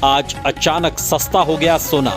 आज अचानक सस्ता हो गया सोना।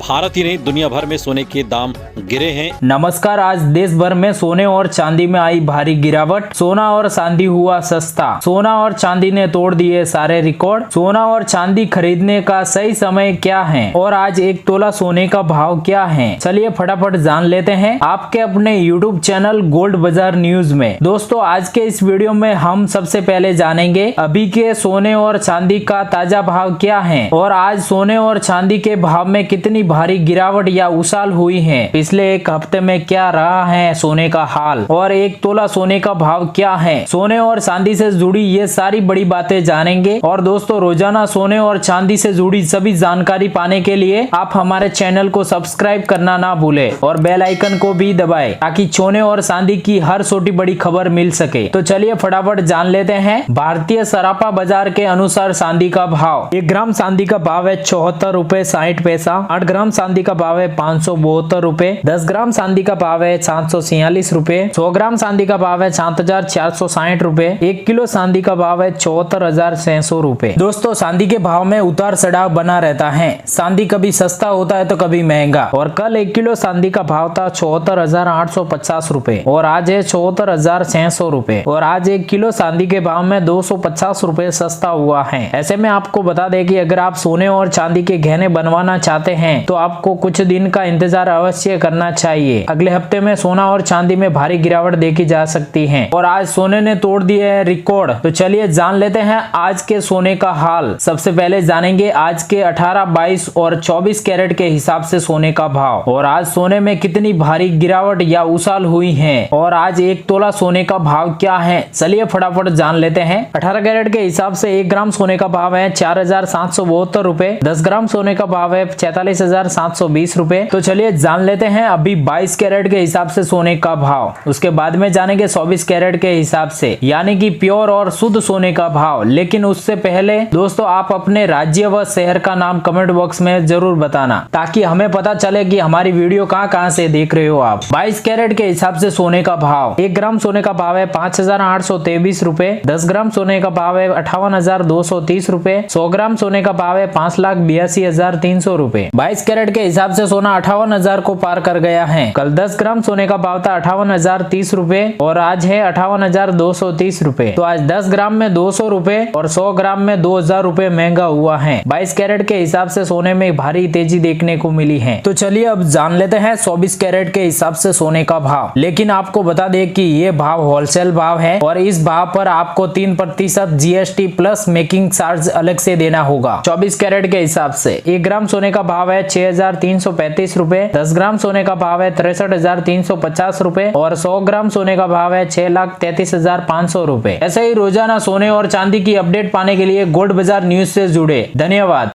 भारत ही नहीं दुनिया भर में सोने के दाम गिरे हैं। नमस्कार। आज देश भर में सोने और चांदी में आई भारी गिरावट। सोना और चांदी हुआ सस्ता। सोना और चांदी ने तोड़ दिए सारे रिकॉर्ड। सोना और चांदी खरीदने का सही समय क्या है और आज एक तोला सोने का भाव क्या है, चलिए फटाफट जान लेते हैं आपके अपने YouTube चैनल गोल्ड बाजार न्यूज में। दोस्तों, आज के इस वीडियो में हम सबसे पहले जानेंगे अभी के सोने और चांदी का ताजा भाव क्या है और आज सोने और चांदी के भाव में कितनी भारी गिरावट या उछाल हुई है। पिछले एक हफ्ते में क्या रहा है सोने का हाल और एक तोला सोने का भाव क्या है। सोने और चांदी से जुड़ी ये सारी बड़ी बातें जानेंगे। और दोस्तों, रोजाना सोने और चांदी से जुड़ी सभी जानकारी पाने के लिए आप हमारे चैनल को सब्सक्राइब करना ना भूले और बेल आइकन को भी दबाएं ताकि सोने और चांदी की हर छोटी बड़ी खबर मिल सके। तो चलिए फटाफट जान लेते हैं भारतीय सराफा बाजार के अनुसार चांदी का भाव। 1 ग्राम चांदी का भाव है 74 रुपए 60 पैसा। 8 ग्राम चांदी का भाव है 572 रुपए। 10 ग्राम चांदी का भाव है 746 रुपए। 100 ग्राम चांदी का भाव है 7460 रुपए। 1 किलो चांदी का भाव है 74,600 रुपए। दोस्तों, चांदी के भाव में उतार चढ़ाव बना रहता है। चांदी कभी सस्ता होता है तो कभी महंगा। और कल 1 किलो चांदी का भाव था 74,850 रुपए और आज है 74,600 रुपए। और आज 1 किलो चांदी के भाव में 250 रुपए सस्ता हुआ है। ऐसे में आपको बता दें कि अगर आप सोने और चांदी के गहने बनवाना चाहते हैं तो आपको कुछ दिन का इंतजार अवश्य करना चाहिए। अगले हफ्ते में सोना और चांदी में भारी गिरावट देखी जा सकती है और आज सोने ने तोड़ दिए है रिकॉर्ड। तो चलिए जान लेते हैं आज के सोने का हाल। सबसे पहले जानेंगे आज के 18, 22 और 24 कैरेट के हिसाब से सोने का भाव और आज सोने में कितनी भारी गिरावट या उछाल हुई है और आज एक तोला सोने का भाव क्या है, चलिए फटाफट जान लेते हैं। 18 कैरेट के हिसाब से 1 ग्राम सोने का भाव है 4,772 रुपए। 10 ग्राम सोने का भाव है 46,720 रुपए। तो चलिए जान लेते हैं अभी 22 कैरेट के हिसाब से सोने का भाव। उसके बाद में जानेंगे 24 कैरेट के हिसाब से यानी कि प्योर और शुद्ध सोने का भाव। लेकिन उससे पहले दोस्तों, आप अपने राज्य व शहर का नाम कमेंट बॉक्स में जरूर बताना ताकि हमें पता चले कि हमारी वीडियो कहां से देख रहे हो आप। 22 कैरेट के हिसाब से सोने का भाव। 1 ग्राम सोने का भाव है 5,823 रुपए। 10 ग्राम सोने का भाव है 58,230 रुपए। 100 ग्राम सोने का भाव है 5,82,300 रुपए। 22 कैरेट के हिसाब से सोना 58,000 को पार कर गया है। कल 10 ग्राम सोने का भाव था 58,030 रुपए और आज है 58,230 रुपए। तो आज 10 ग्राम में 200 रुपए और 100 ग्राम में 2,000 रुपए महंगा हुआ है। 22 कैरेट के हिसाब से सोने में भारी तेजी देखने को मिली है। तो चलिए अब जान लेते हैं 24 कैरेट के हिसाब से सोने का भाव। लेकिन आपको बता दें कि ये भाव होलसेल भाव है और इस भाव पर आपको 3% GST प्लस मेकिंग चार्ज अलग से देना होगा। 24 कैरेट के हिसाब से 1 ग्राम सोने का भाव है 6,335 रुपए। 10 ग्राम सोने का भाव है 63,350 रुपए और 100 ग्राम सोने का भाव है 6,33,500 रुपए। ऐसे ही रोजाना सोने और चांदी की अपडेट पाने के लिए गोल्ड बाजार न्यूज से जुड़े। धन्यवाद।